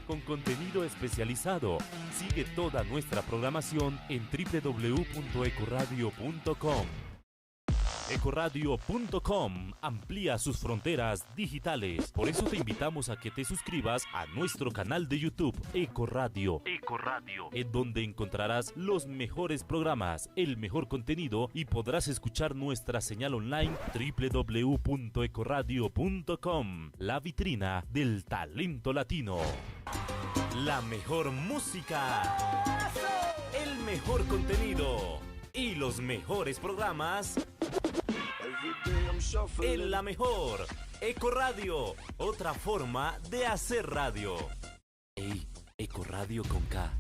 con contenido especializado. Sigue toda nuestra programación en www.ekoradio.com. Ekoradio.com amplía sus fronteras digitales. Por eso te invitamos a que te suscribas a nuestro canal de YouTube Ekoradio, en donde encontrarás los mejores programas, el mejor contenido y podrás escuchar nuestra señal online www.ekoradio.com, la vitrina del talento latino. La mejor música, el mejor contenido y los mejores programas en la mejor Ekoradio, otra forma de hacer radio. Ey, Ekoradio con K.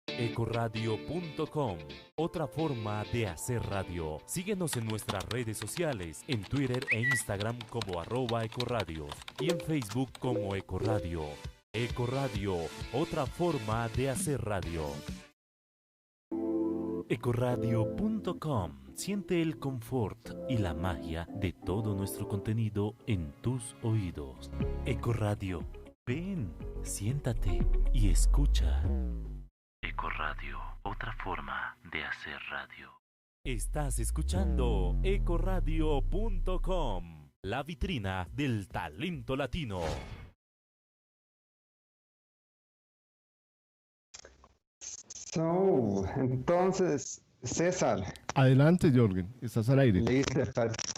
Ekoradio.com, otra forma de hacer radio. Síguenos en nuestras redes sociales, en Twitter e Instagram como @Ekoradio y en Facebook como Ekoradio. Ekoradio, otra forma de hacer radio. Ekoradio.com. Siente el confort y la magia de todo nuestro contenido en tus oídos. Ekoradio. Ven, siéntate y escucha. Ekoradio, otra forma de hacer radio. Estás escuchando ekoradio.com, la vitrina del talento latino. Entonces, César. Adelante, Jorgen, estás al aire.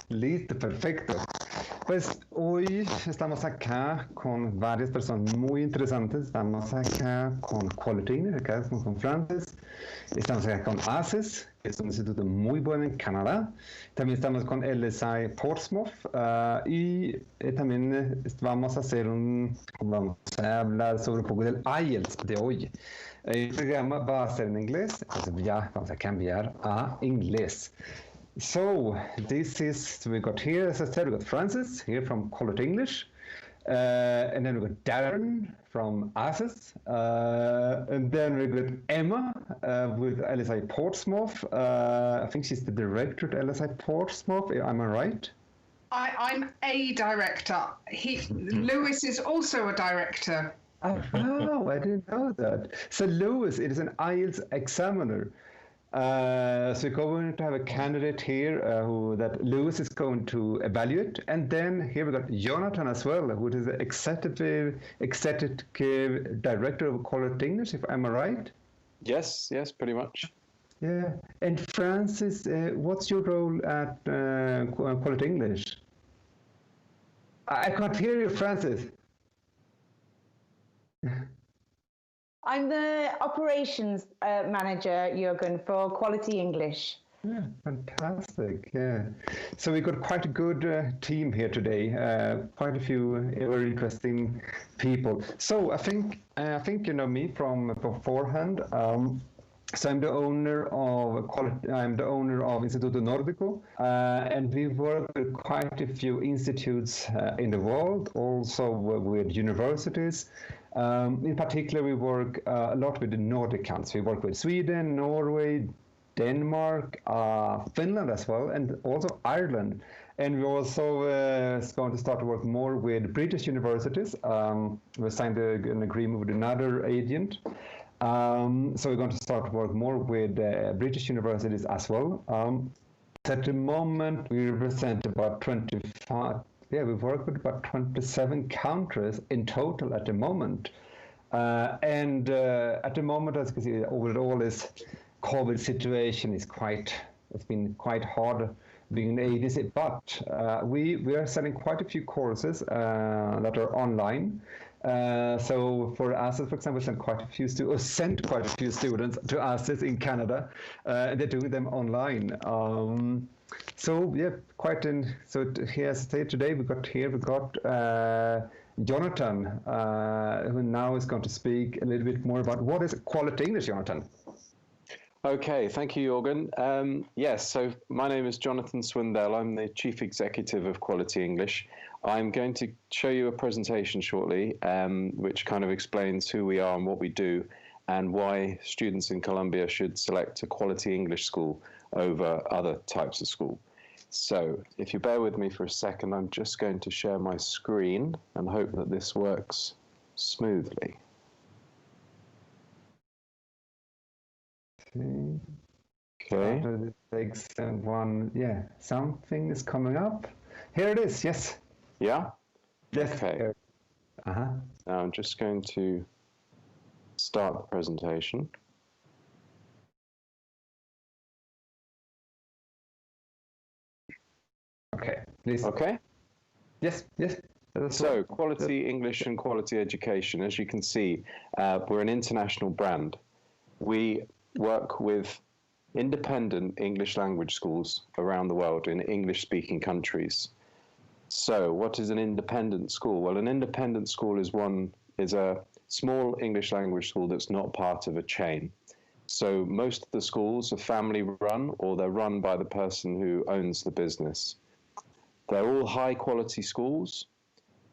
Listo, perfecto. Pues hoy estamos acá con varias personas muy interesantes. Estamos acá con Quality English, acá con Francis. Estamos acá con ACES, que es un instituto muy bueno en Canadá. También estamos con LSI Portsmouth y también vamos a hablar sobre un poco del IELTS de hoy. El programa va a ser en inglés, entonces ya vamos a cambiar a inglés. So, we got here, as I said, we got Francis here from Quality English, and then we got Darren from ASIS, and then we got Emma with LSI Portsmouth. I think she's the director at LSI Portsmouth, am I right? I'm a director. Lewis is also a director. Oh, I didn't know that. So Lewis, it is an IELTS examiner. So we're going to have a candidate here that Lewis is going to evaluate. And then here we got Jonathan as well, who is the executive director of Quality English, if I'm right? Yes, pretty much. Yeah. And Francis, what's your role at Quality English? I can't hear you, Francis. I'm the operations manager, Jürgen, for Quality English. Yeah, fantastic. Yeah. So we got quite a good team here today. Quite a few very interesting people. So I think you know me from beforehand. So I'm the owner of Instituto Nórdico, and we work with quite a few institutes in the world, also with universities. In particular, we work a lot with the Nordic countries. We work with Sweden, Norway, Denmark, Finland as well, and also Ireland. And we also going to start to work more with British universities. We signed an agreement with another agent. So we're going to start to work more with British universities as well. At the moment, we represent about 25. Yeah, we work with about 27 countries in total at the moment. And at the moment, as you can see, overall, this COVID situation is it's been quite hard being an agency, but we are selling quite a few courses that are online. So for ASIS, for example, sent quite a few students to ASIS in Canada. They're doing them online. So yeah, so here, as I say, today we got Jonathan, who now is going to speak a little bit more about what is Quality English, Jonathan. Okay, thank you, Jorgen. Yes, so my name is Jonathan Swindell. I'm the Chief Executive of Quality English. I'm going to show you a presentation shortly, which kind of explains who we are and what we do, and why students in Colombia should select a Quality English school over other types of school. So if you bear with me for a second, I'm just going to share my screen and hope that this works smoothly. Okay. Yeah, something is coming up. Here it is, yes. Yeah? Yes. Okay. Uh-huh. Now I'm just going to start the presentation. Okay, please. Okay. Yes, yes. So, quality English and quality education, as you can see, we're an international brand. We work with independent English language schools around the world in English-speaking countries. So, what is an independent school? Well, an independent school is a small English language school that's not part of a chain. So, most of the schools are family-run, or they're run by the person who owns the business. They're all high-quality schools.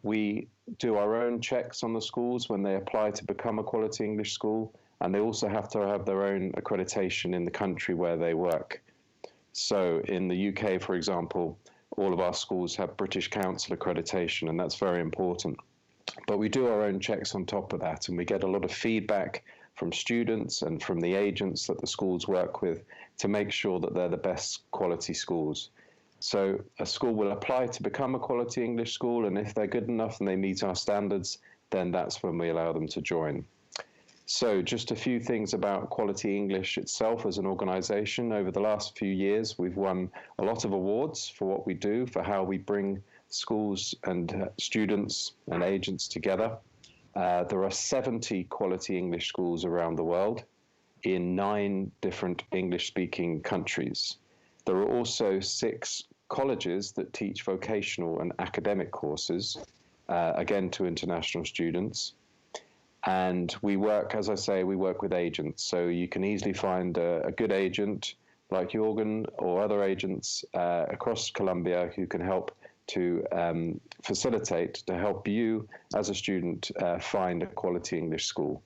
We do our own checks on the schools when they apply to become a quality English school, and they also have to have their own accreditation in the country where they work. So in the UK, for example, all of our schools have British Council accreditation, and that's very important. But we do our own checks on top of that, and we get a lot of feedback from students and from the agents that the schools work with to make sure that they're the best quality schools. So a school will apply to become a quality English school, and if they're good enough and they meet our standards, then that's when we allow them to join. So just a few things about Quality English itself as an organization. Over the last few years, we've won a lot of awards for what we do, for how we bring schools and students and agents together. There are 70 quality English schools around the world in 9 different English-speaking countries. There are also 6 colleges that teach vocational and academic courses, again to international students. And we work, as I say, we work with agents. So you can easily find a good agent like Jorgen or other agents across Colombia who can help to facilitate, to help you as a student find a quality English school.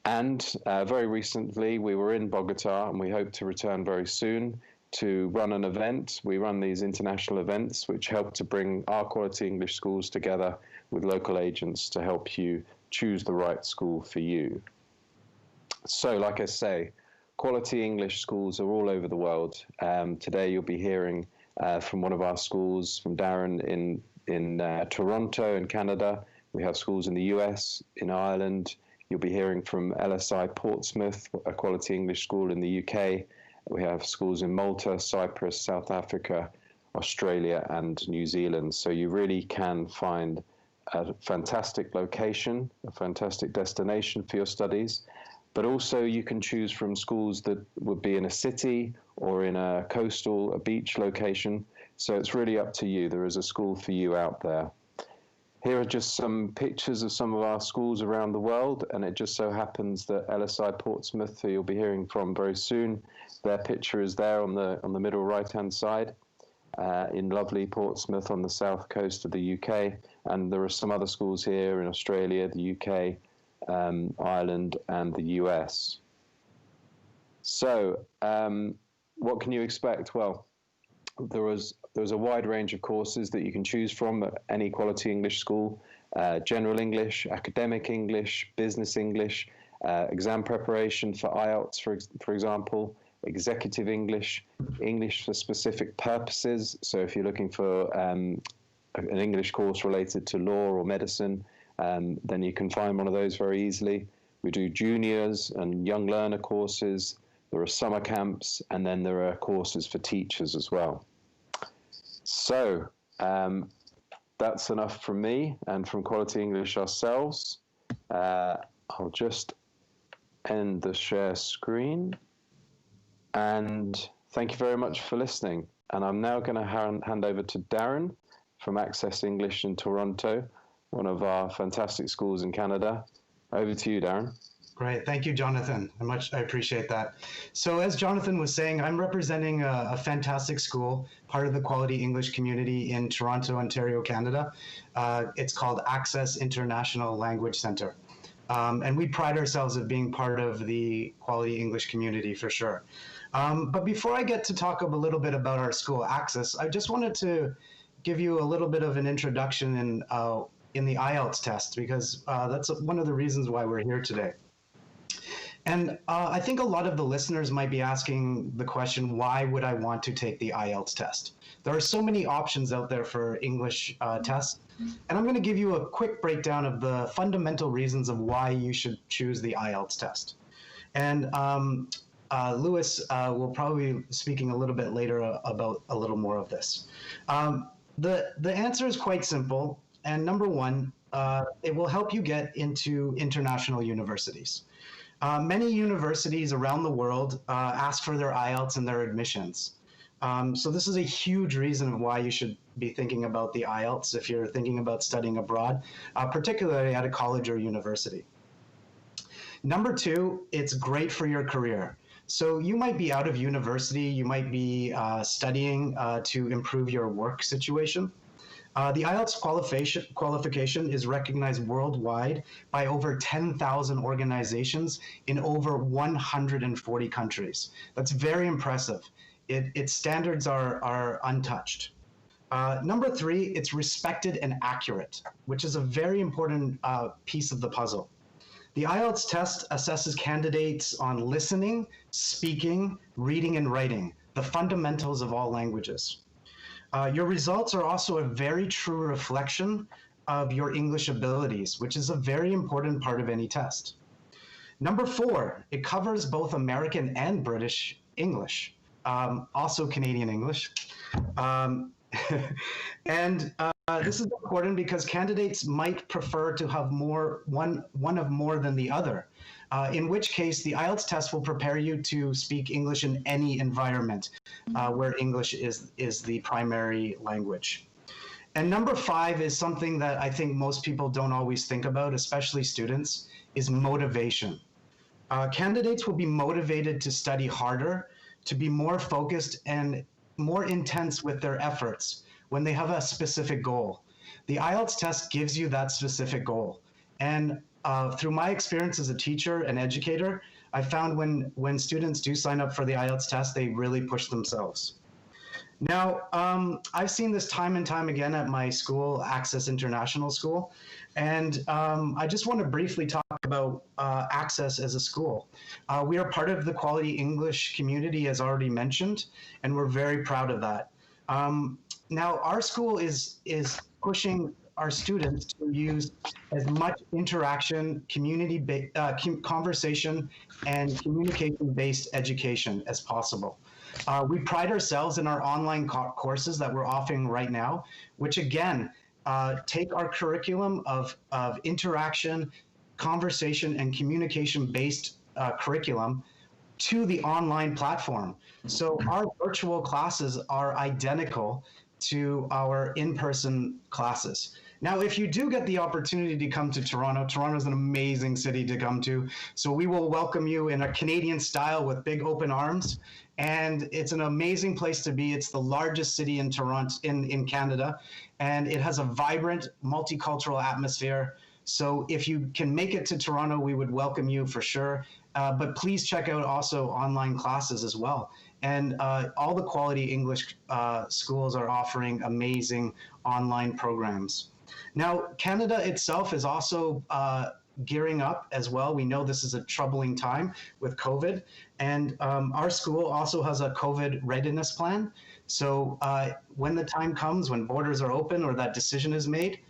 And very recently we were in Bogota, and we hope to return very soon to run an event. We run these international events which help to bring our quality English schools together with local agents to help you choose the right school for you. So like I say, quality English schools are all over the world. Today you'll be hearing from one of our schools, from Darren in Toronto in Canada. We have schools in the US, in Ireland. You'll be hearing from LSI Portsmouth, a quality English school in the UK. We have schools in Malta, Cyprus, South Africa, Australia, and New Zealand. So you really can find a fantastic location, a fantastic destination for your studies. But also you can choose from schools that would be in a city or in a coastal, a beach location. So it's really up to you. There is a school for you out there. Here are just some pictures of some of our schools around the world, and it just so happens that LSI Portsmouth, who you'll be hearing from very soon, their picture is there on the middle right-hand side in lovely Portsmouth on the south coast of the UK. And there are some other schools here in Australia, the UK, Ireland, and the US. So what can you expect? Well, there's a wide range of courses that you can choose from at any quality English school. General English, academic English, business English, exam preparation for IELTS, for example, executive English, English for specific purposes. So if you're looking for an English course related to law or medicine, then you can find one of those very easily. We do juniors and young learner courses. There are summer camps, and then there are courses for teachers as well. So that's enough from me and from Quality English ourselves. I'll just end the share screen. And thank you very much for listening. And I'm now going to hand over to Darren from Access English in Toronto, one of our fantastic schools in Canada. Over to you, Darren. Great. Thank you, Jonathan. I appreciate that. So as Jonathan was saying, I'm representing a fantastic school, part of the Quality English community in Toronto, Ontario, Canada. It's called Access International Language Center. And we pride ourselves of being part of the Quality English community for sure. But before I get to talk a little bit about our school Access, I just wanted to give you a little bit of an introduction in the IELTS test, because that's one of the reasons why we're here today. And I think a lot of the listeners might be asking the question, why would I want to take the IELTS test? There are so many options out there for English tests, and I'm going to give you a quick breakdown of the fundamental reasons of why you should choose the IELTS test. And Lewis will probably be speaking a little bit later about a little more of this. The answer is quite simple, and number one, it will help you get into international universities. Many universities around the world ask for their IELTS and their admissions. So this is a huge reason why you should be thinking about the IELTS if you're thinking about studying abroad, particularly at a college or university. Number two, it's great for your career. So you might be out of university, you might be studying to improve your work situation. The IELTS qualification is recognized worldwide by over 10,000 organizations in over 140 countries. That's very impressive. Its standards are untouched. Number three, it's respected and accurate, which is a very important piece of the puzzle. The IELTS test assesses candidates on listening, speaking, reading, and writing, the fundamentals of all languages. Your results are also a very true reflection of your English abilities, which is a very important part of any test. Number four, it covers both American and British English, also Canadian English. And this is important because candidates might prefer to have one of more than the other, in which case the IELTS test will prepare you to speak English in any environment where English is the primary language. And number five is something that I think most people don't always think about, especially students, is motivation. Candidates will be motivated to study harder, to be more focused and more intense with their efforts when they have a specific goal. The IELTS test gives you that specific goal. And through my experience as a teacher and educator, I found when students do sign up for the IELTS test, they really push themselves. Now, I've seen this time and time again at my school, Access International School, and I just want to briefly talk about Access as a school. We are part of the Quality English community, as already mentioned, and we're very proud of that. Now, our school is pushing our students to use as much interaction, conversation, and communication-based education as possible. We pride ourselves in our online courses that we're offering right now, which again, take our curriculum of interaction, conversation, and communication-based curriculum to the online platform. So our virtual classes are identical to our in-person classes. Now, if you do get the opportunity to come to Toronto, Toronto is an amazing city to come to. So we will welcome you in a Canadian style with big open arms. And it's an amazing place to be. It's the largest city in Toronto, in Canada, and it has a vibrant multicultural atmosphere. So if you can make it to Toronto, we would welcome you for sure. But please check out also online classes as well. And all the Quality English schools are offering amazing online programs. Now, Canada itself is also gearing up as well. We know this is a troubling time with COVID, and our school also has a COVID readiness plan. So when the time comes, when borders are open or that decision is made,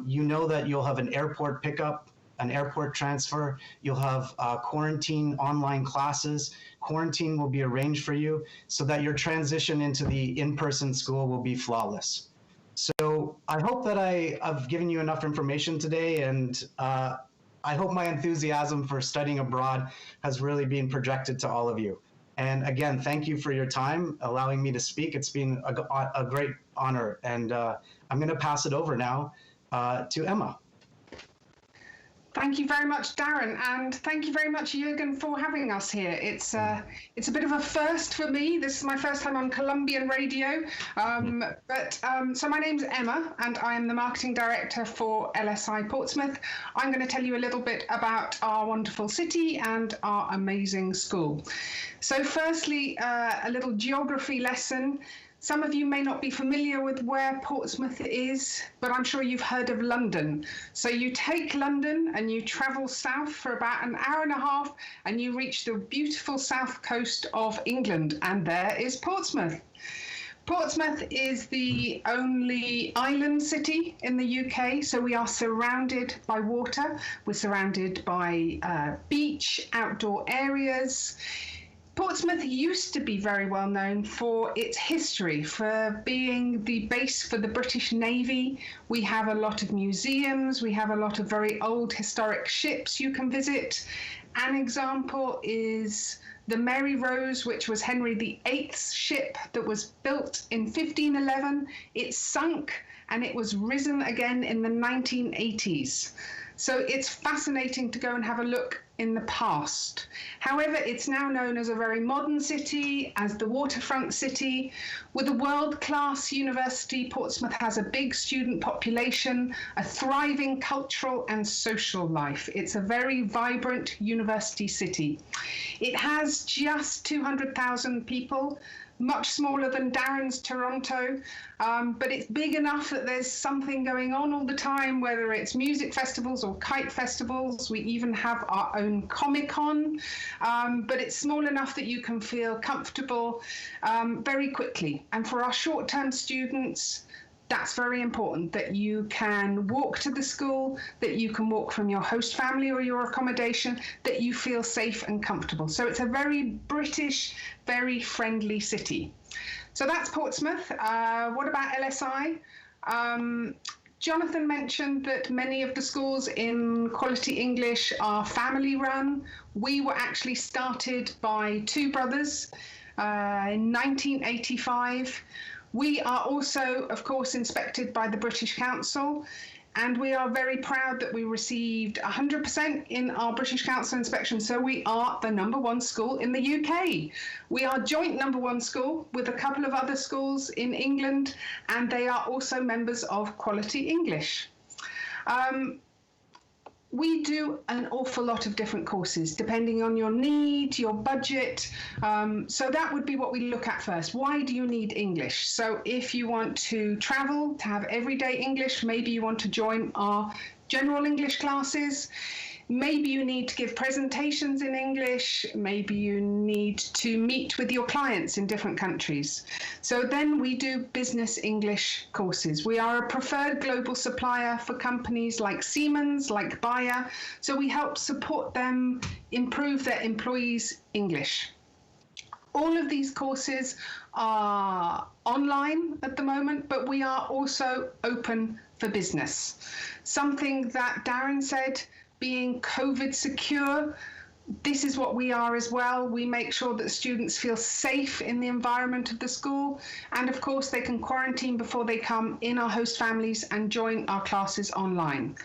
you know that you'll have an airport pickup, an airport transfer, you'll have quarantine online classes. Quarantine will be arranged for you so that your transition into the in-person school will be flawless. So I hope that I've given you enough information today, and I hope my enthusiasm for studying abroad has really been projected to all of you. And again, thank you for your time, allowing me to speak. It's been a great honor, and I'm going to pass it over now to Emma. Thank you very much, Darren, and thank you very much, Jürgen, for having us here. It's a bit of a first for me. This is my first time on Colombian radio. So my name's Emma, and I am the marketing director for LSI Portsmouth. I'm going to tell you a little bit about our wonderful city and our amazing school. So firstly, a little geography lesson. Some of you may not be familiar with where Portsmouth is, but I'm sure you've heard of London. So you take London and you travel south for about an hour and a half and you reach the beautiful south coast of England, and there is Portsmouth. Portsmouth is the only island city in the UK, so we are surrounded by water. We're surrounded by beach, outdoor areas. Portsmouth used to be very well known for its history, for being the base for the British Navy. We have a lot of museums, we have a lot of very old historic ships you can visit. An example is the Mary Rose, which was Henry VIII's ship that was built in 1511. It sunk and it was risen again in the 1980s. So it's fascinating to go and have a look in the past. However, it's now known as a very modern city, as the waterfront city. With a world-class university, Portsmouth has a big student population, a thriving cultural and social life. It's a very vibrant university city. It has just 200,000 people, much smaller than Darren's Toronto, but it's big enough that there's something going on all the time, whether it's music festivals or kite festivals. We even have our own Comic-Con, but it's small enough that you can feel comfortable very quickly. And for our short-term students, that's very important, that you can walk to the school, that you can walk from your host family or your accommodation, that you feel safe and comfortable. So it's a very British, very friendly city. So that's Portsmouth. What about LSI? Jonathan mentioned that many of the schools in Quality English are family run. We were actually started by two brothers in 1985. We are also, of course, inspected by the British Council, and we are very proud that we received 100% in our British Council inspection, so we are the #1 school in the UK. We are joint #1 school with a couple of other schools in England, and they are also members of Quality English. We do an awful lot of different courses, depending on your need, your budget. So that would be what we look at first. Why do you need English? So if you want to travel, to have everyday English, maybe you want to join our general English classes. Maybe you need to give presentations in English. Maybe you need to meet with your clients in different countries. So then we do business English courses. We are a preferred global supplier for companies like Siemens, like Bayer. So we help support them improve their employees' English. All of these courses are online at the moment, but we are also open for business. Something that Darren said, being COVID secure, this is what we are as well. We make sure that students feel safe in the environment of the school. And of course, they can quarantine before they come in our host families and join our classes online.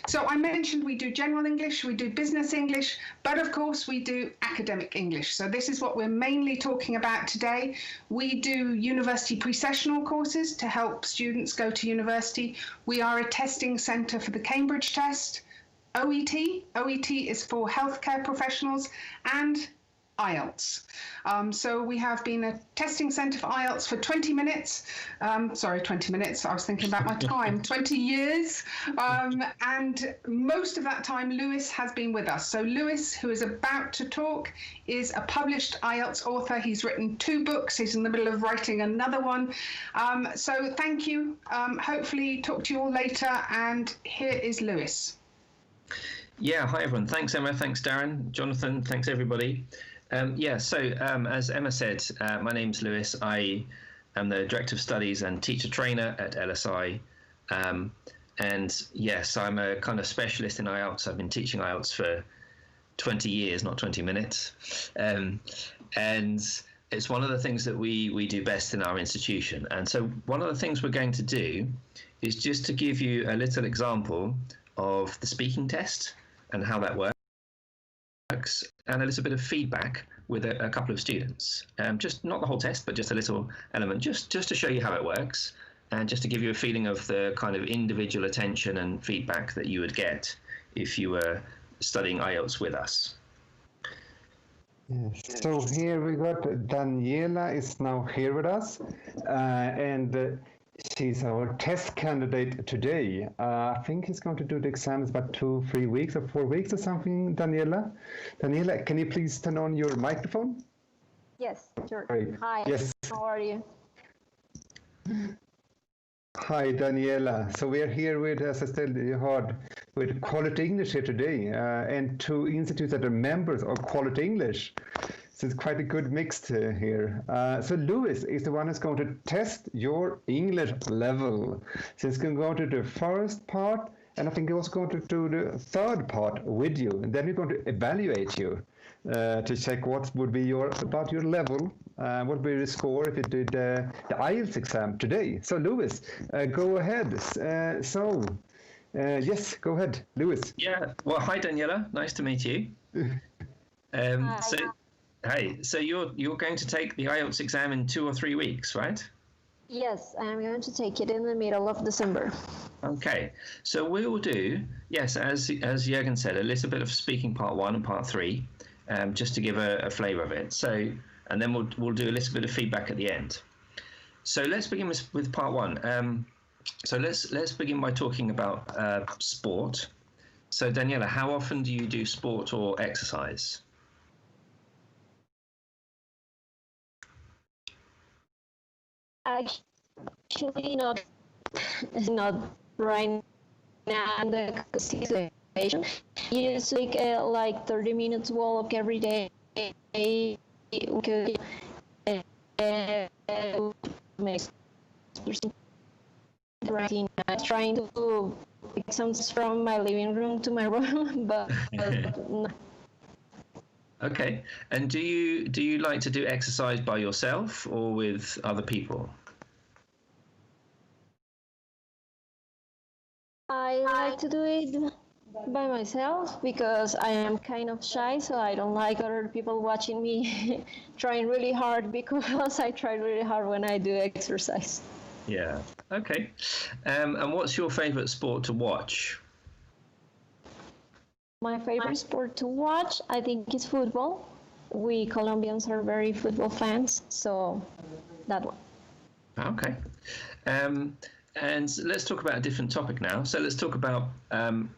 So I mentioned we do general English, we do business English, but of course we do academic English. So this is what we're mainly talking about today. We do university pre-sessional courses to help students go to university. We are a testing centre for the Cambridge test. OET is for healthcare professionals, and IELTS. So we have been a testing centre for IELTS for 20 minutes. 20 minutes, I was thinking about my time, 20 years. And most of that time, Lewis has been with us. So Lewis, who is about to talk, is a published IELTS author. He's written 2 books. He's in the middle of writing another one. So thank you. Hopefully talk to you all later. And here is Lewis. Yeah, hi everyone. Thanks, Emma. Thanks, Darren. Jonathan, thanks everybody. As Emma said, my name's Lewis. I am the Director of Studies and Teacher Trainer at LSI. And yes, I'm a kind of specialist in IELTS. I've been teaching IELTS for 20 years, not 20 minutes. And it's one of the things that we do best in our institution. And so one of the things we're going to do is just to give you a little example of the speaking test. and how that works, and a little bit of feedback with a couple of students. Just not the whole test, but just a little element, just to show you how it works, and just to give you a feeling of the kind of individual attention and feedback that you would get if you were studying IELTS with us. Yes. So here we got Daniela is now here with us, and she's our test candidate today. I think he's going to do the exams about 2-3 weeks or 4 weeks or something, Daniela. Daniela, can you please turn on your microphone? Yes, sure. Great. Hi, yes. How are you? Hi, Daniela. So we are here with, as I said, you heard, with Quality English here today, and 2 institutes that are members of Quality English. So it's quite a good mix here. So Lewis is the one who's going to test your English level. So he's going to go to the first part, and I think he's also going to do the third part with you. And then we're going to evaluate you to check what would be about your level, what would be the score if you did the IELTS exam today. So Lewis, go ahead. Yes, go ahead, Lewis. Yeah, well, hi Daniela, nice to meet you. So you're going to take the IELTS exam in 2 or 3 weeks, right? Yes, I'm going to take it in the middle of December. Okay, so we will do, yes, as Jürgen said, a little bit of speaking part 1 and part 3, just to give a flavour of it. So, and then we'll do a little bit of feedback at the end. So let's begin with part 1. So let's begin by talking about sport. So Daniela, how often do you do sport or exercise? Actually, not right now in the situation. You just like 30 minutes walk every day. Makes trying to get some from my living room to my room, but no. Okay, and do you like to do exercise by yourself or with other people? I like to do it by myself because I am kind of shy, so I don't like other people watching me trying really hard, because I try really hard when I do exercise. Yeah, okay. And what's your favorite sport to watch? My favorite sport to watch, I think, is football. We Colombians are very football fans, so that one. Okay. And let's talk about a different topic now. So let's talk about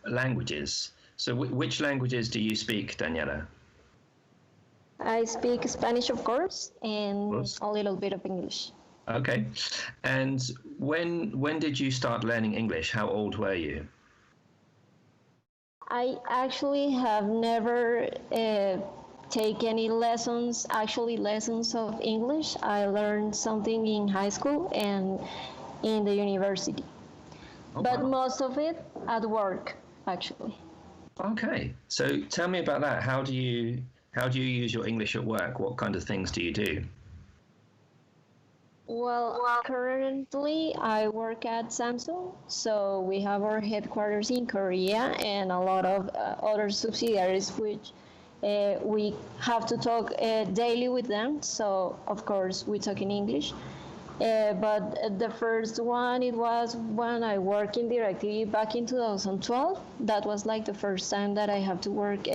languages. So which languages do you speak, Daniela? I speak Spanish, of course, and a little bit of English. Okay. And when did you start learning English? How old were you? I actually have never take any lessons of English. I learned something in high school and in the university, but most of it at work, actually. Okay, so tell me about that. How do you use your English at work? What kind of things do you do? Well, currently I work at Samsung, so we have our headquarters in Korea and a lot of other subsidiaries, which we have to talk daily with them. So of course we talk in English. But the first one, it was when I worked in DirecTV back in 2012. That was like the first time that I have to work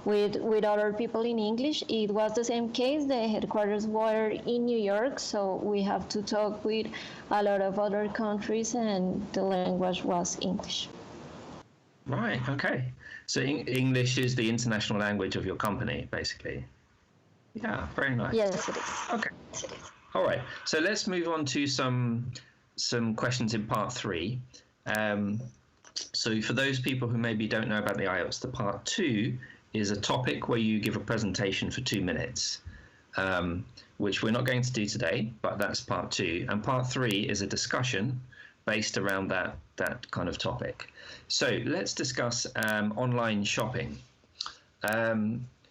with other people in English. It was the same case. The headquarters were in New York, so we have to talk with a lot of other countries, and the language was English. Right, okay. So English is the international language of your company, basically. Yeah, very nice. Yes, it is. Okay. All right. So let's move on to some questions in part 3. So for those people who maybe don't know about the IELTS, the part 2 is a topic where you give a presentation for 2 minutes, which we're not going to do today, but that's part 2. And part 3 is a discussion based around that kind of topic. So let's discuss online shopping.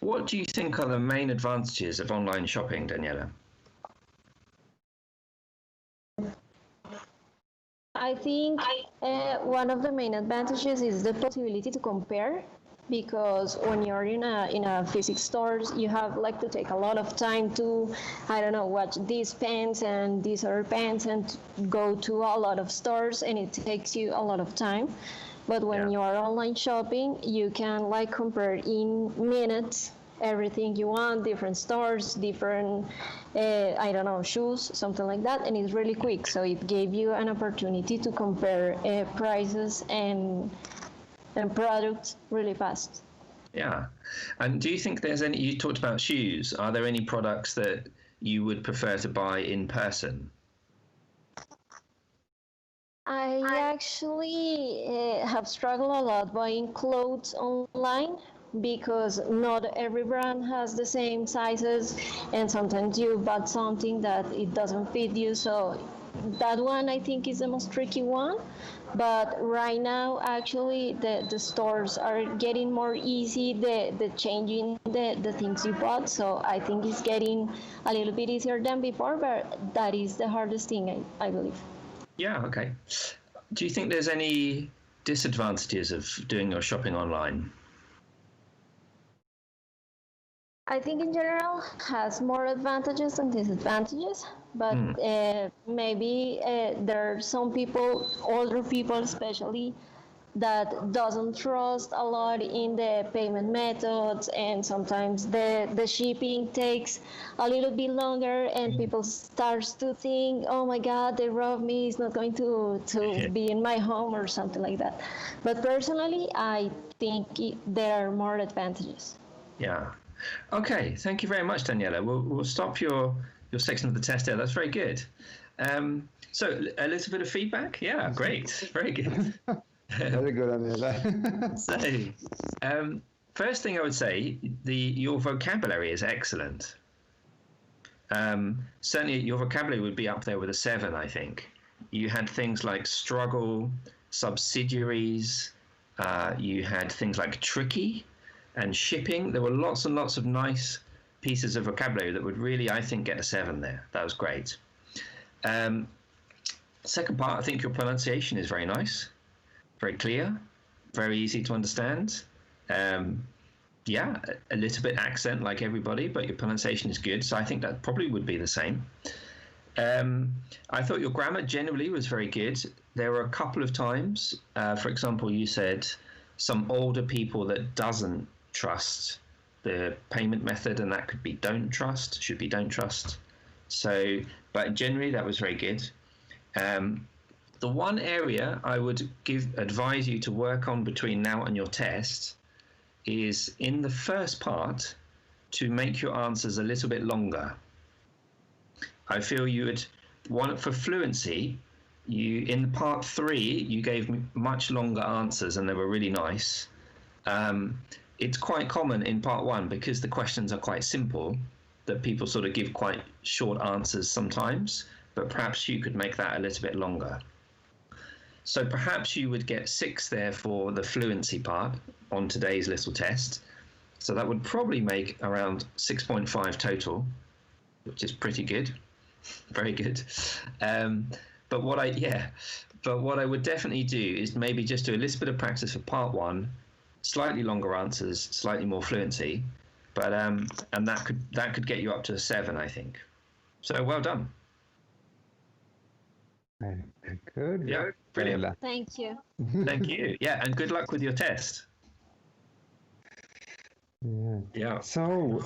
What do you think are the main advantages of online shopping, Daniela? I think one of the main advantages is the possibility to compare, because when you're in a physical stores, you have like to take a lot of time to, I don't know, watch these pens and these other pens and go to a lot of stores, and it takes you a lot of time. But when you're online shopping, you can like compare in minutes everything you want, different stores, different, I don't know, shoes, something like that, and it's really quick. So it gave you an opportunity to compare prices and products really fast. Yeah. And do you think there's any, you talked about shoes, are there any products that you would prefer to buy in person? I actually have struggled a lot buying clothes online, because not every brand has the same sizes, and sometimes you buy something that it doesn't fit you. So that one I think is the most tricky one. But right now, actually, the stores are getting more easy, the changing the things you bought. So I think it's getting a little bit easier than before, but that is the hardest thing, I believe. Yeah, okay. Do you think there's any disadvantages of doing your shopping online? I think in general has more advantages than disadvantages, but maybe there are some people, older people especially, that doesn't trust a lot in the payment methods, and sometimes the shipping takes a little bit longer, and people start to think, oh my God, they robbed me, it's not going to be in my home or something like that. But personally, I think there are more advantages. Yeah. Okay, thank you very much, Daniela. We'll stop your section of the test there. That's very good. So a little bit of feedback? Yeah, great. Very good. Very good, Daniela. So, first thing I would say, your vocabulary is excellent. Certainly your vocabulary would be up there with a 7, I think. You had things like struggle, subsidiaries, you had things like tricky and shipping. There were lots and lots of nice pieces of vocabulary that would really, I think, get a 7 there. That was great. Second part, I think your pronunciation is very nice, very clear, very easy to understand. Yeah, a little bit accent like everybody, but your pronunciation is good. So I think that probably would be the same. I thought your grammar generally was very good. There were a couple of times, for example, you said some older people that doesn't trust the payment method, and that could be don't trust, should be don't trust. So, but generally that was very good. The one area I would advise you to work on between now and your test is in the first part to make your answers a little bit longer. I feel you would want, for fluency, in part 3 you gave me much longer answers and they were really nice. It's quite common in part 1, because the questions are quite simple, that people sort of give quite short answers sometimes, but perhaps you could make that a little bit longer. So perhaps you would get 6 there for the fluency part on today's little test. So that would probably make around 6.5 total, which is pretty good, very good. But what I would definitely do is maybe just do a little bit of practice for part 1, slightly longer answers, slightly more fluency, but and that could get you up to a 7, I think. So well done. Very good. Yeah, brilliant. Thank you. Thank you. Yeah, and good luck with your test. Yeah. So,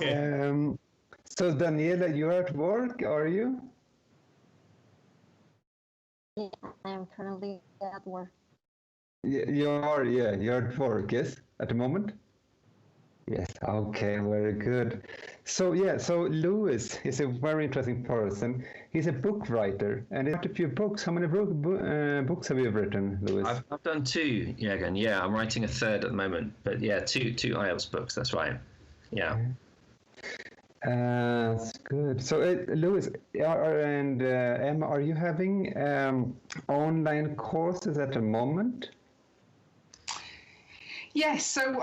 so Daniela, you're at work, are you? Yeah, I'm currently at work. You're at work, yes, at the moment? Yes, okay, very good. So so Lewis is a very interesting person. He's a book writer, and he wrote a few books. How many books have you written, Lewis? I've done 2, Jürgen. Yeah, I'm writing a 3rd at the moment, but yeah, two IELTS books. That's right. Yeah. That's good. So Lewis and Emma, are you having online courses at the moment? Yes, so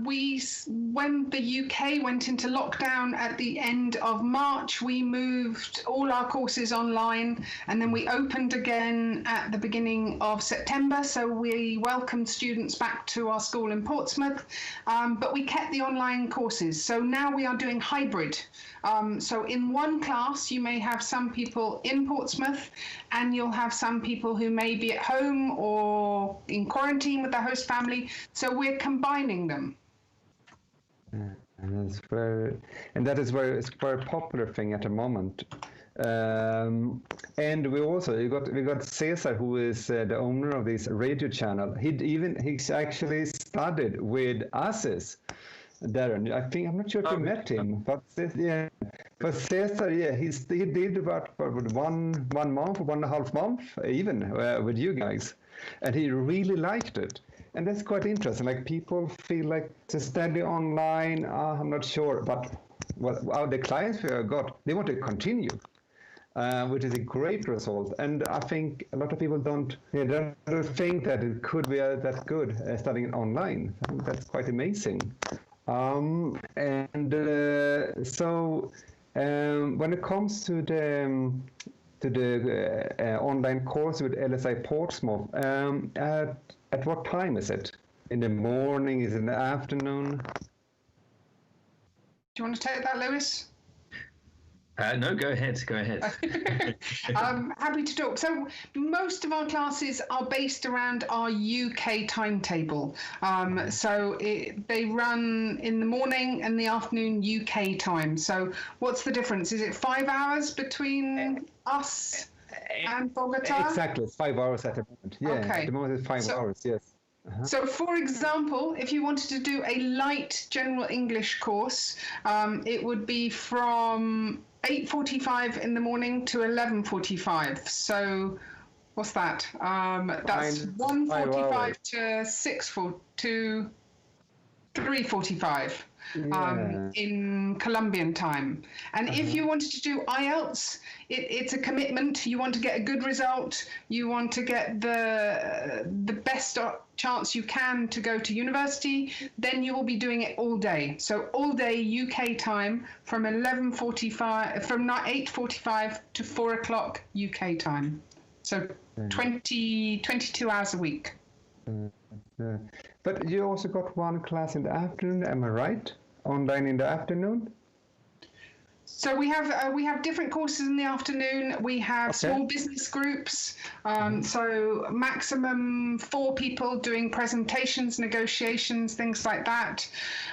when the UK went into lockdown at the end of March, we moved all our courses online, and then we opened again at the beginning of September. So we welcomed students back to our school in Portsmouth, but we kept the online courses. So now we are doing hybrid. So in one class, you may have some people in Portsmouth, and you'll have some people who may be at home or in quarantine with their host family. So we're combining them. And that is it's a very popular thing at the moment. And we got Cesar, who is the owner of this radio channel. He's actually studied with us. Darren, I'm not sure if you met him, but yeah. But Cesar, he did about 1 month, 1.5 months, even with you guys, and he really liked it, and that's quite interesting. Like people feel like to study online. I'm not sure, but the clients we got, they want to continue, which is a great result. And I think a lot of people don't think that it could be that good studying online. I think that's quite amazing. So when it comes to the online course with LSI Portsmouth, at what time is it? In the morning? Is it in the afternoon? Do you want to take that, Lewis? No, go ahead. Happy to talk. So most of our classes are based around our UK timetable. So they run in the morning and the afternoon UK time. So what's the difference? Is it 5 hours between us and Bogota? Exactly, it's 5 hours at the moment. Yeah, okay. At the moment it's 5 hours, yes. So, for example, if you wanted to do a light general English course, it would be from 8:45 in the morning to 11:45. So, what's that? That's 1:45 to 3:45 in Colombian time. And if you wanted to do IELTS, it's a commitment. You want to get a good result. You want to get the best chance you can to go to university. Then you will be doing it all day. So all day UK time from 8:45 to 4 o'clock UK time. So 22 hours a week. But you also got one class in the afternoon, am I right? Online in the afternoon? So we have different courses in the afternoon. We have small business groups, so maximum 4 people doing presentations, negotiations, things like that.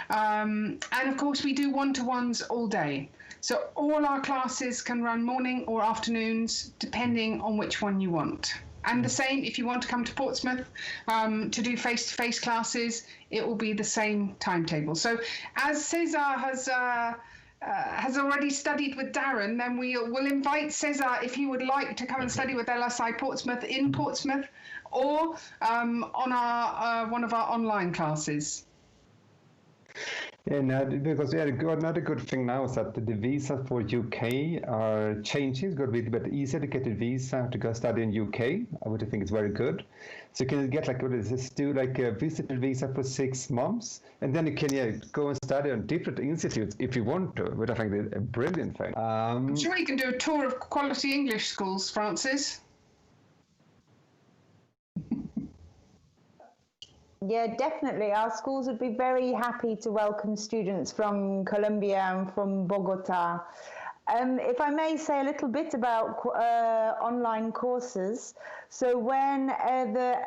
And of course, we do one-to-ones all day. So all our classes can run morning or afternoons, depending on which one you want. And the same, if you want to come to Portsmouth to do face-to-face classes, it will be the same timetable. So as Cesar has already studied with Darren, then we'll invite Cesar if he would like to come and study with LSI Portsmouth in Portsmouth, or on our one of our online classes. Yeah, because another good thing now is that the visas for UK are changing. It's going to be a bit easier to get a visa to go study in UK, which I think is very good. So you can get a visitor visa for 6 months, and then you can go and study on different institutes if you want to, which I think is a brilliant thing. I'm sure you can do a tour of quality English schools, Francis. Yeah, definitely. Our schools would be very happy to welcome students from Colombia and from Bogota. If I may say a little bit about online courses. So when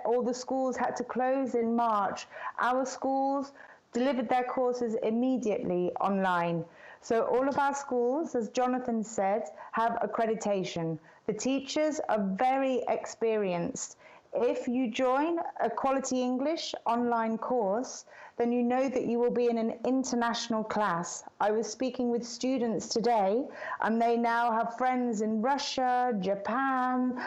all the schools had to close in March, our schools delivered their courses immediately online. So all of our schools, as Jonathan said, have accreditation. The teachers are very experienced. If you join a Quality English online course, then you know that you will be in an international class. I was speaking with students today, and they now have friends in Russia, Japan,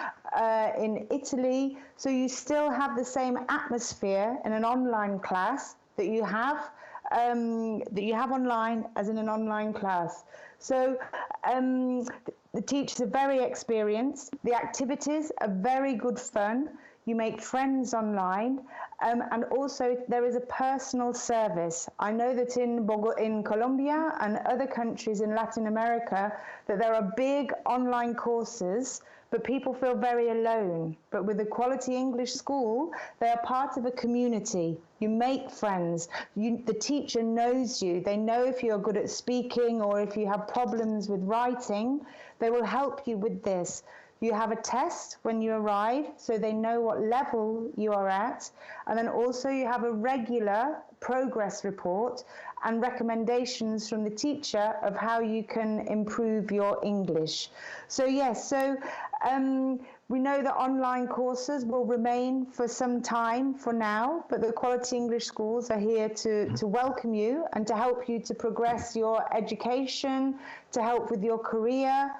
in Italy. So you still have the same atmosphere in an online class that you have online as in an online class. So the teachers are very experienced. The activities are very good fun. you make friends online, and also there is a personal service. I know that in Colombia and other countries in Latin America that there are big online courses, but people feel very alone. But with the Quality English School, they are part of a community. You make friends. The teacher knows you. They know if you're good at speaking or if you have problems with writing. They will help you with this. You have a test when you arrive, so they know what level you are at. And then also you have a regular progress report and recommendations from the teacher of how you can improve your English. So yes, we know that online courses will remain for some time for now, but the Quality English Schools are here to welcome you and to help you to progress your education, to help with your career.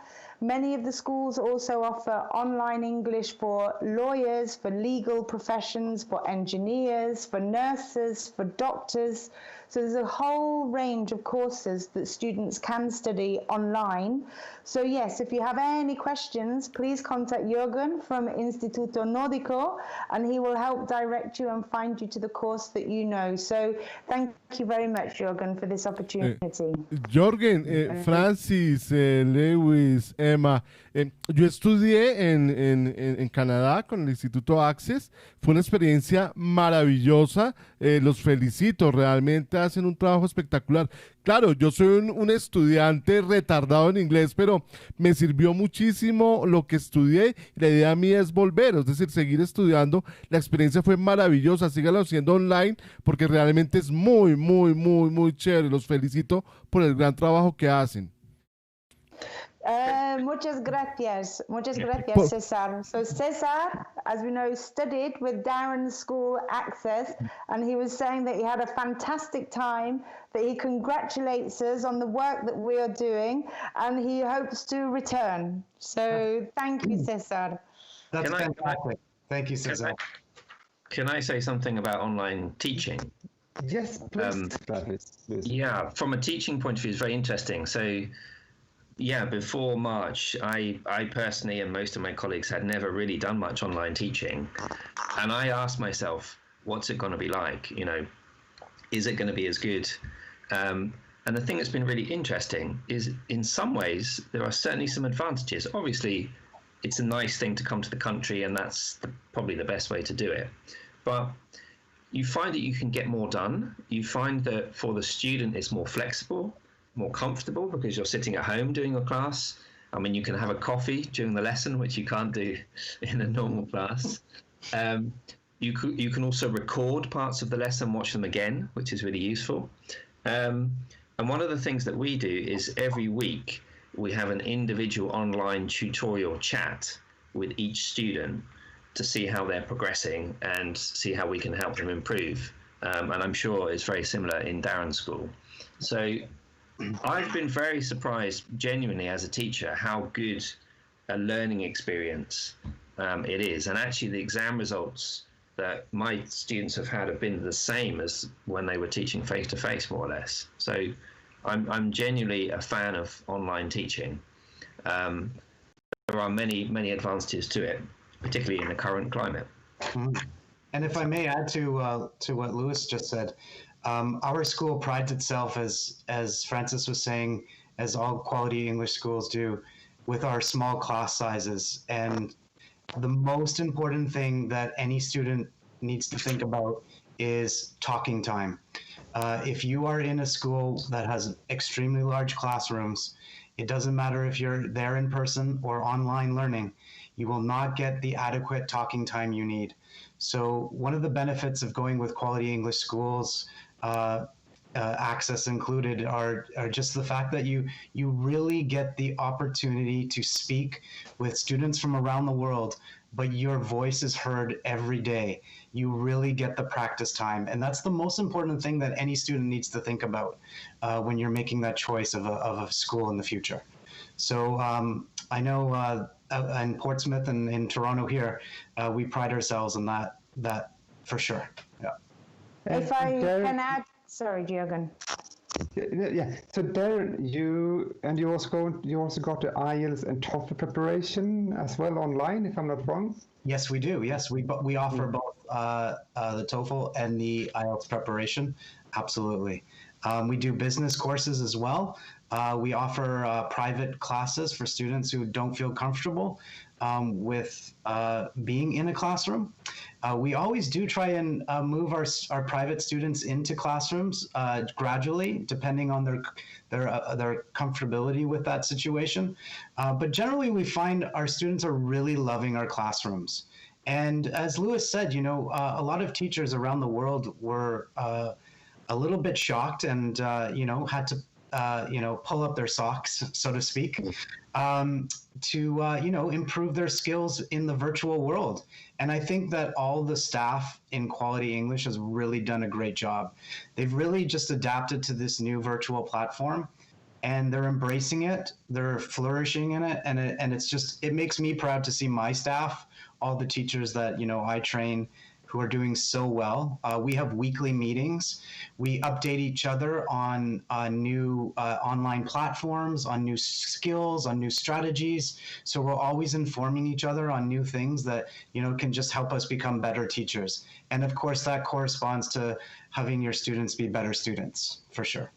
Many of the schools also offer online English for lawyers, for legal professions, for engineers, for nurses, for doctors. So there's a whole range of courses that students can study online. So yes, if you have any questions, please contact Jürgen from Instituto Nórdico, and he will help direct you and find you to the course that you know. So thank you very much, Jürgen, for this opportunity. Jürgen, Francis, Lewis, Emma, yo estudié en Canadá con el Instituto Access. Fue una experiencia maravillosa. Los felicito, realmente hacen un trabajo espectacular. Claro, yo soy un estudiante retardado en inglés, pero me sirvió muchísimo lo que estudié. La idea mía es volver, es decir, seguir estudiando. La experiencia fue maravillosa. Síganlo haciendo online porque realmente es muy, muy, muy, muy chévere. Los felicito por el gran trabajo que hacen. Muchas gracias, Cesar. So Cesar, as we know, studied with Darren's School Access, and he was saying that he had a fantastic time, that he congratulates us on the work that we are doing, and he hopes to return. So thank you, Cesar. That's fantastic. Thank you, Cesar. Can I say something about online teaching? Yes, please. Yeah, from a teaching point of view, it's very interesting. So yeah, before March, I personally and most of my colleagues had never really done much online teaching. And I asked myself, what's it going to be like? You know, is it going to be as good? And the thing that's been really interesting is in some ways, there are certainly some advantages. Obviously, it's a nice thing to come to the country, and that's probably the best way to do it. But you find that you can get more done. You find that for the student, it's more flexible, more comfortable because you're sitting at home doing your class. I mean, you can have a coffee during the lesson, which you can't do in a normal class. You can also record parts of the lesson, watch them again, which is really useful. And one of the things that we do is every week we have an individual online tutorial chat with each student to see how they're progressing and see how we can help them improve. And I'm sure it's very similar in Darren's school. So I've been very surprised, genuinely, as a teacher, how good a learning experience it is. And actually, the exam results that my students have had have been the same as when they were teaching face-to-face, more or less. So I'm genuinely a fan of online teaching. There are many, many advantages to it, particularly in the current climate. And if I may add to what Lewis just said, our school prides itself, as Francis was saying, as all quality English schools do, with our small class sizes. And the most important thing that any student needs to think about is talking time. If you are in a school that has extremely large classrooms, it doesn't matter if you're there in person or online learning, you will not get the adequate talking time you need. So one of the benefits of going with quality English schools, access included, are just the fact that you really get the opportunity to speak with students from around the world, but your voice is heard every day. You really get the practice time. And that's the most important thing that any student needs to think about when you're making that choice of a school in the future. So I know in Portsmouth and in Toronto here, we pride ourselves on that for sure. Yeah. If I can add, sorry, Jürgen. Yeah. So Darren, you also got the IELTS and TOEFL preparation as well online, if I'm not wrong. Yes, we do. Yes, we offer both the TOEFL and the IELTS preparation. Absolutely. We do business courses as well. We offer private classes for students who don't feel comfortable with being in a classroom. We always do try and move our private students into classrooms gradually, depending on their comfortability with that situation. But generally, we find our students are really loving our classrooms. And as Lewis said, you know, a lot of teachers around the world were a little bit shocked and, you know, had to, you know, pull up their socks, so to speak, to, you know, improve their skills in the virtual world. And I think that all the staff in Quality English has really done a great job. They've really just adapted to this new virtual platform, and they're embracing it. They're flourishing in it. And it's just, it makes me proud to see my staff, all the teachers that, you know, I train, who are doing so well. We have weekly meetings. We update each other on new online platforms, on new skills, on new strategies. So we're always informing each other on new things that, you know, can just help us become better teachers. And of course, that corresponds to having your students be better students, for sure.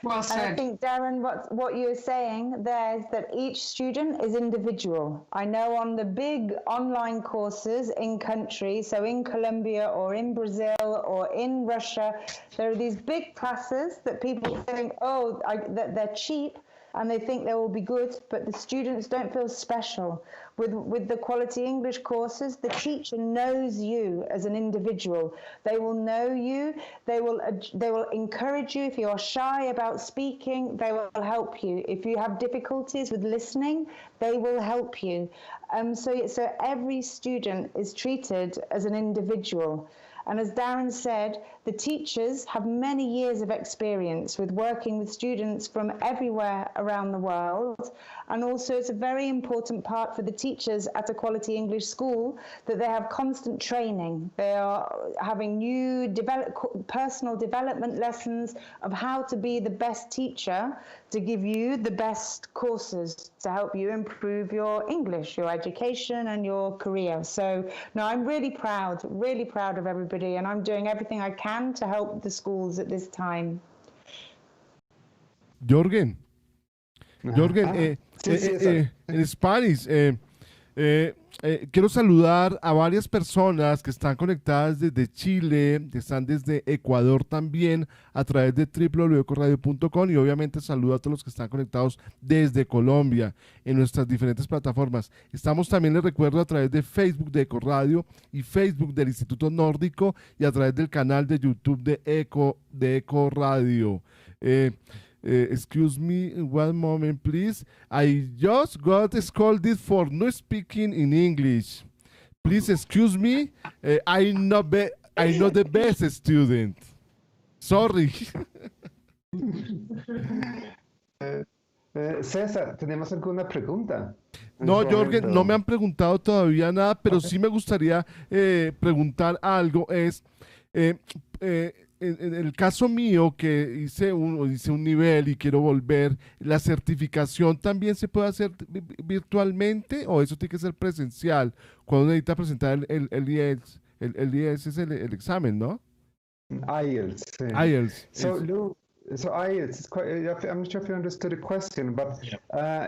Well said. And I think, Darren, what you're saying there is that each student is individual. I know on the big online courses in countries, so in Colombia or in Brazil or in Russia, there are these big classes that people think, that they're cheap and they think they will be good, but the students don't feel special. With the Quality English courses, the teacher knows you as an individual. They will know you. They will encourage you. If you are shy about speaking, they will help you. If you have difficulties with listening, they will help you. So every student is treated as an individual. And as Darren said, the teachers have many years of experience with working with students from everywhere around the world. And also it's a very important part for the teachers at a Quality English school that they have constant training. They are having new personal development lessons of how to be the best teacher, to give you the best courses to help you improve your English, your education and your career. So no, I'm really proud of everybody, and I'm doing everything I can to help the schools at this time. Jorgen, en Spanish, quiero saludar a varias personas que están conectadas desde Chile, que están desde Ecuador también, a través de www.ekoradio.com, y obviamente saludo a todos los que están conectados desde Colombia en nuestras diferentes plataformas. Estamos también, les recuerdo, a través de Facebook de Ekoradio y Facebook del Instituto Nórdico, y a través del canal de YouTube de Ekoradio. Excuse me one moment, please. I just got scolded for not speaking in English. Please excuse me. I'm not the best student. Sorry. César, ¿tenemos alguna pregunta? No, Jorgen, no me han preguntado todavía nada, pero sí me gustaría preguntar algo. En el caso mío, que hice un nivel y quiero volver, ¿la certificación también se puede hacer virtualmente o eso tiene que ser presencial? Cuando necesita presentar el IELTS, el IELTS es el examen, ¿no? IELTS. IELTS. So IELTS is quite, I'm not sure if you understood the question, but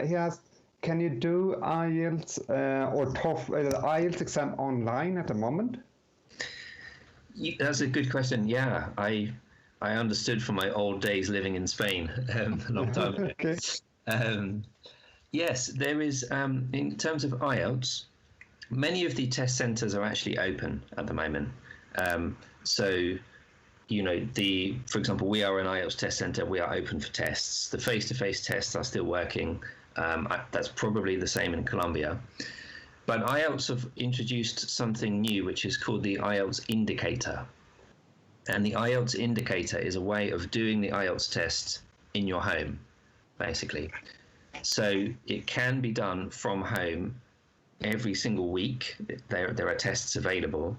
he asked, can you do IELTS or TOEFL, IELTS exam online at the moment? That's a good question. Yeah, I understood from my old days living in Spain a long time ago. Okay. Yes, there is, in terms of IELTS, many of the test centres are actually open at the moment. So, you know, for example, we are an IELTS test centre. We are open for tests. The face-to-face tests are still working. That's probably the same in Colombia. But IELTS have introduced something new, which is called the IELTS indicator. And the IELTS indicator is a way of doing the IELTS test in your home, basically. So it can be done from home every single week. There are tests available.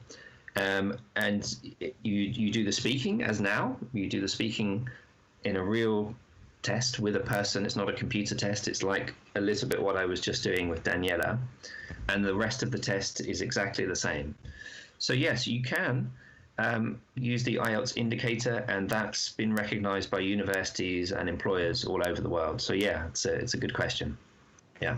And you do the speaking as now. You do the speaking in a real test with a person. It's not a computer test. It's like a little bit what I was just doing with Daniela, and the rest of the test is exactly the same. So yes, you can use the IELTS indicator, and that's been recognized by universities and employers all over the world. So yeah, it's a good question. Yeah.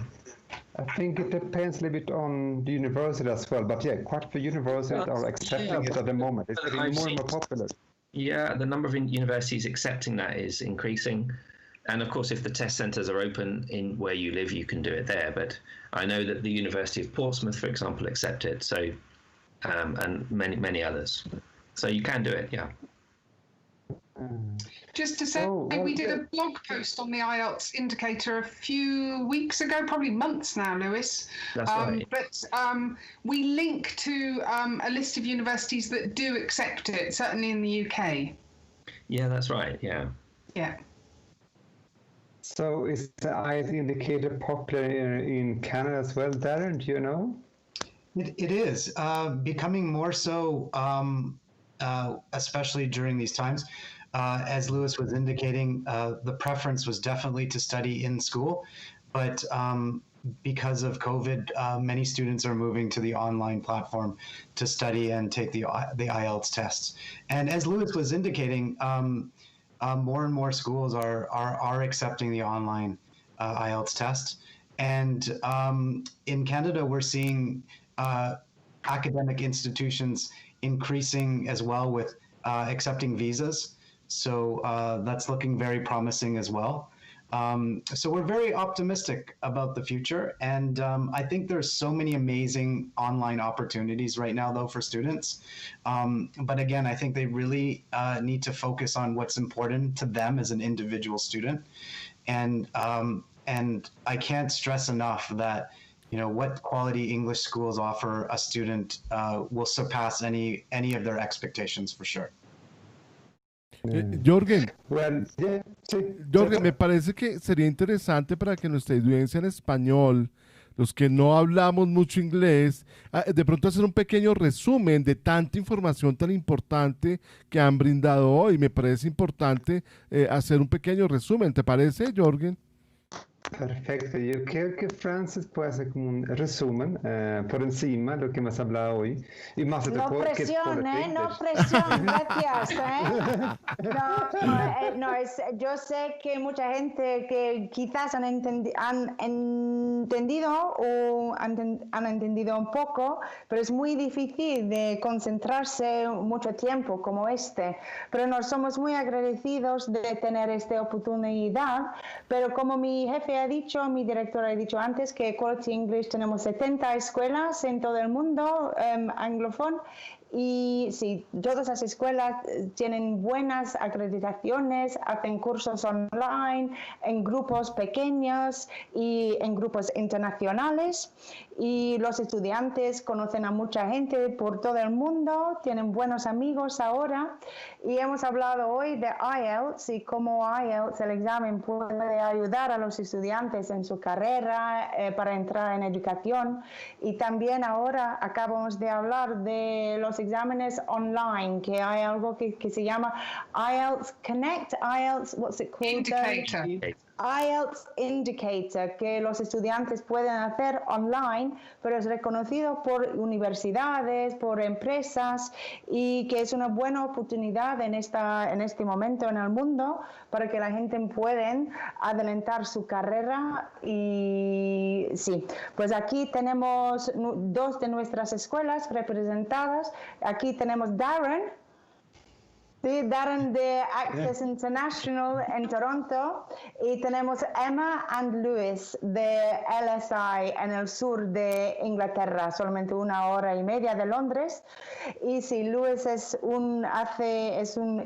I think it depends a little bit on the university as well, but yeah, quite a few universities are accepting it at the moment. It's getting more and more popular. Yeah, the number of universities accepting that is increasing. And of course, if the test centres are open in where you live, you can do it there. But I know that the University of Portsmouth, for example, accept it. So, and many others. So you can do it, yeah. Just to say, we did a blog post on the IELTS indicator a few weeks ago, probably months now, Lewis. That's right. But we link to a list of universities that do accept it, certainly in the UK. Yeah, that's right, yeah. Yeah. So is the IELTS indicator popular in Canada as well, Darren? Do you know? It is becoming more so, especially during these times. As Lewis was indicating, the preference was definitely to study in school, but because of COVID, many students are moving to the online platform to study and take the IELTS tests. And as Lewis was indicating, more and more schools are accepting the online IELTS test. And in Canada, we're seeing academic institutions increasing as well with accepting visas. So that's looking very promising as well. So we're very optimistic about the future. And I think there's so many amazing online opportunities right now, though, for students. But again, I think they really need to focus on what's important to them as an individual student. And I can't stress enough that, you know, what quality English schools offer a student will surpass any of their expectations for sure. Jorgen, Jorgen, me parece que sería interesante para que nuestra audiencia en español, los que no hablamos mucho inglés, de pronto hacer un pequeño resumen de tanta información tan importante que han brindado hoy. Me parece importante hacer un pequeño resumen. ¿Te parece, Jorgen? Perfecto. Yo creo que Francis puede hacer como un resumen por encima de lo que hemos hablado hoy. Y más no presión, no presión, gracias. Yo sé que mucha gente que quizás han entendido o han entendido un poco, pero es muy difícil de concentrarse mucho tiempo como este. Pero nos somos muy agradecidos de tener esta oportunidad, pero como mi jefe ha dicho, mi directora ha dicho antes, que Quality English tenemos 70 escuelas en todo el mundo anglófono. Y sí, todas las escuelas tienen buenas acreditaciones, hacen cursos online, en grupos pequeños y en grupos internacionales. Y los estudiantes conocen a mucha gente por todo el mundo, tienen buenos amigos ahora. Y hemos hablado hoy de IELTS y cómo IELTS, el examen, puede ayudar a los estudiantes en su carrera para entrar en educación. Y también ahora acabamos de hablar de los exámenes online, que hay algo que se llama IELTS Connect, IELTS, what's it called? Indicator. IELTS Indicator, que los estudiantes pueden hacer online, pero es reconocido por universidades, por empresas, y que es una buena oportunidad en este momento en el mundo para que la gente pueda adelantar su carrera. Y sí, pues aquí tenemos dos de nuestras escuelas representadas. Aquí tenemos Darren. Sí, Darren de Access International en Toronto, y tenemos Emma and Lewis de LSI en el sur de Inglaterra, solamente 1 hora y media de Londres. Y sí, Lewis es un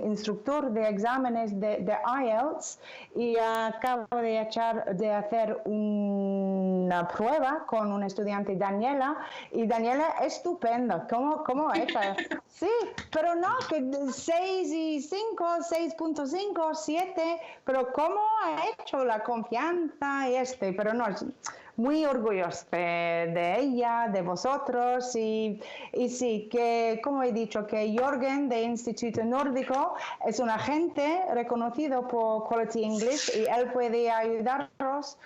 instructor de exámenes de IELTS y acabo de hacer una prueba con un estudiante, Daniela, y Daniela es estupenda. ¿Cómo ha hecho? Sí, pero no, que 6.5, 6.5, 7, pero cómo ha hecho la confianza pero no, muy orgullosos de ella, de vosotros y sí, que como he dicho, que Jürgen de Instituto Nórdico es un agente reconocido por Quality English y él puede ayudaros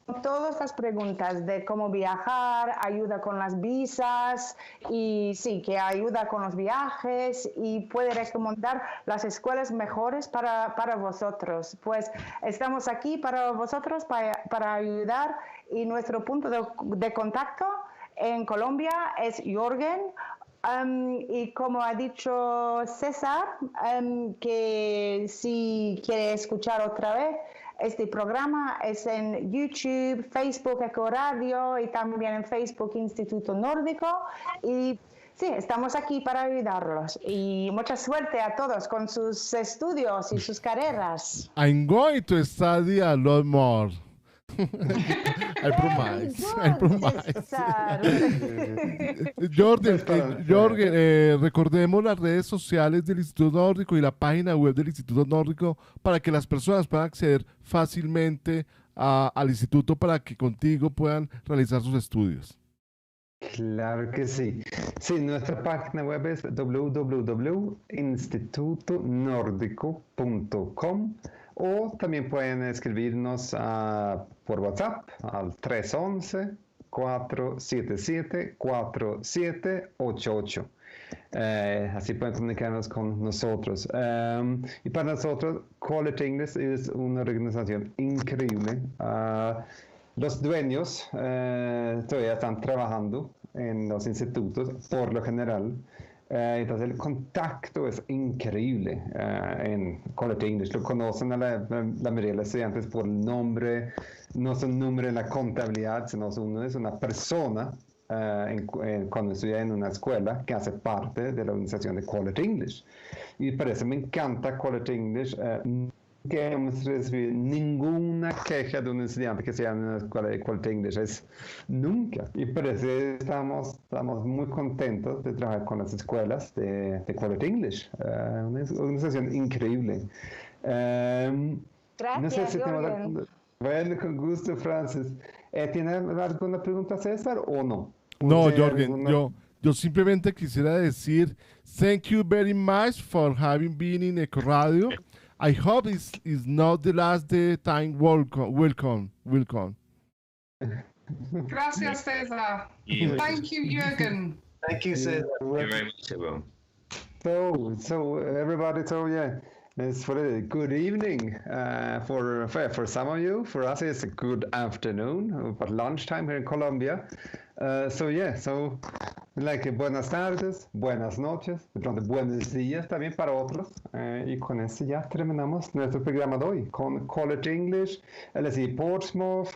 con todas las preguntas de cómo viajar, ayuda con las visas y sí, que ayuda con los viajes y puede recomendar las escuelas mejores para vosotros. Pues estamos aquí para vosotros, para ayudar y nuestro punto de contacto en Colombia es Jürgen. Y como ha dicho César, que si quiere escuchar otra vez, este programa es en YouTube, Facebook ekoradio y también en Facebook Instituto Nórdico. Y sí, estamos aquí para ayudarlos. Y mucha suerte a todos con sus estudios y sus carreras. I'm going to study a lot more. I promise. Jorgen, recordemos las redes sociales del Instituto Nórdico y la página web del Instituto Nórdico para que las personas puedan acceder fácilmente al instituto para que contigo puedan realizar sus estudios. Claro que sí. Sí, nuestra página web es www.institutonordico.com o también pueden escribirnos por WhatsApp al 311-477-4788. Así pueden comunicarnos con nosotros. Y para nosotros, Quality English es una organización increíble. Los dueños todavía están trabajando en los institutos, por lo general. Entonces el contacto es increíble en Quality English. Lo conocen a la mayoría de los estudiantes por el nombre, no es un número en la contabilidad, sino uno es una persona cuando estudia en una escuela que hace parte de la organización de Quality English. Y por eso me encanta Quality English. Que hemos recibido ninguna queja de un estudiante que sea en una escuela de Quality English, nunca. Y por eso estamos muy contentos de trabajar con las escuelas de Quality English, una organización increíble. Gracias, no sé si Jürgen. con gusto, Francis. ¿Tiene alguna pregunta, César, o no? No, Jürgen, yo simplemente quisiera decir thank you very much for having been in ekoradio. I hope it's not the last time. Welcome. Gracias, César. Thank you, Jürgen. Thank you, César. Thank you very much, everyone. So everybody, it's for a good evening for some of you. For us, it's a good afternoon, but lunchtime here in Colombia. Buenas tardes, buenas noches, de pronto buenos días también para otros. Y con eso ya terminamos nuestro programa de hoy, con Quality English, LSI Portsmouth,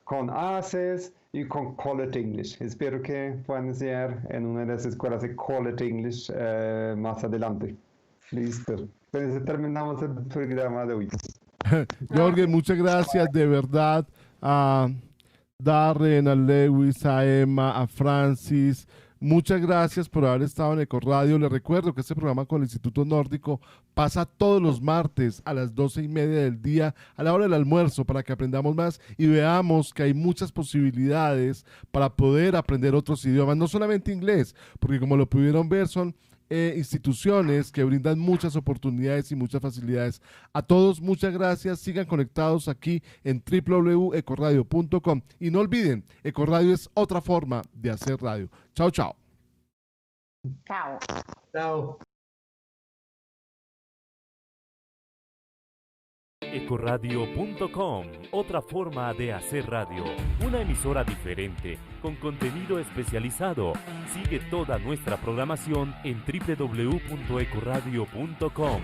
con ACES y con Quality English. Espero que puedan estudiar en una de las escuelas de Quality English más adelante. Listo. Entonces terminamos el programa de hoy. Jürgen, muchas gracias de verdad a Darren, a Lewis, a Emma, a Francis. Muchas gracias por haber estado en ekoradio. Les recuerdo que este programa con el Instituto Nórdico pasa todos los martes a las 12:30 del día, a la hora del almuerzo, para que aprendamos más y veamos que hay muchas posibilidades para poder aprender otros idiomas, no solamente inglés, porque como lo pudieron ver son instituciones que brindan muchas oportunidades y muchas facilidades. A todos, muchas gracias. Sigan conectados aquí en www.ekoradio.com y no olviden, ekoradio es otra forma de hacer radio. Chao, chao. Chao. Chao. ekoradio.com, otra forma de hacer radio, una emisora diferente, con contenido especializado. Sigue toda nuestra programación en www.ekoradio.com.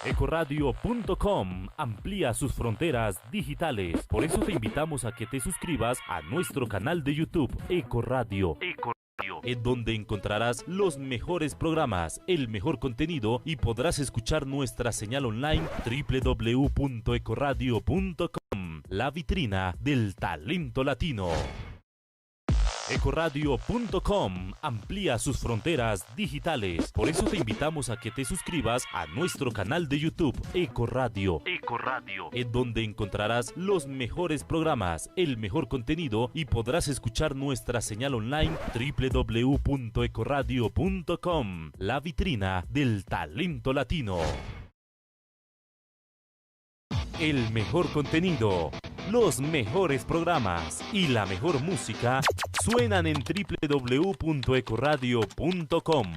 ekoradio.com amplía sus fronteras digitales. Por eso te invitamos a que te suscribas a nuestro canal de YouTube, ekoradio, en donde encontrarás los mejores programas, el mejor contenido y podrás escuchar nuestra señal online www.ekoradio.com, la vitrina del talento latino. ekoradio.com amplía sus fronteras digitales. Por eso te invitamos a que te suscribas a nuestro canal de YouTube, ekoradio, Ekoradio, en donde encontrarás los mejores programas, el mejor contenido y podrás escuchar nuestra señal online www.ekoradio.com, la vitrina del talento latino. El mejor contenido, los mejores programas y la mejor música suenan en www.ekoradio.com.